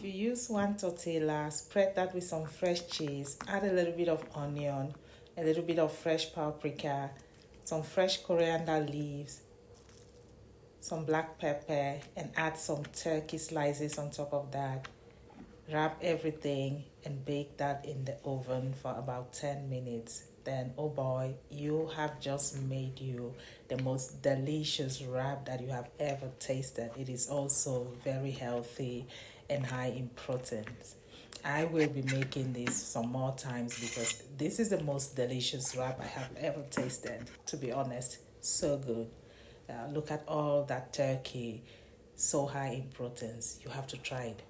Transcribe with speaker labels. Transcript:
Speaker 1: you use one tortilla, spread that with some fresh cheese, add a little bit of onion, a little bit of fresh paprika, some fresh coriander leaves, some black pepper, and add some turkey slices on top of that. Wrap everything and bake that in the oven for about 10 minutes. Then, oh boy, you have just made you the most delicious wrap that you have ever tasted. It is also very healthy and high in proteins. I will be making this some more times because this is the most delicious wrap I have ever tasted, to be honest. So good. Look at all that turkey, so high in proteins. You have to try it.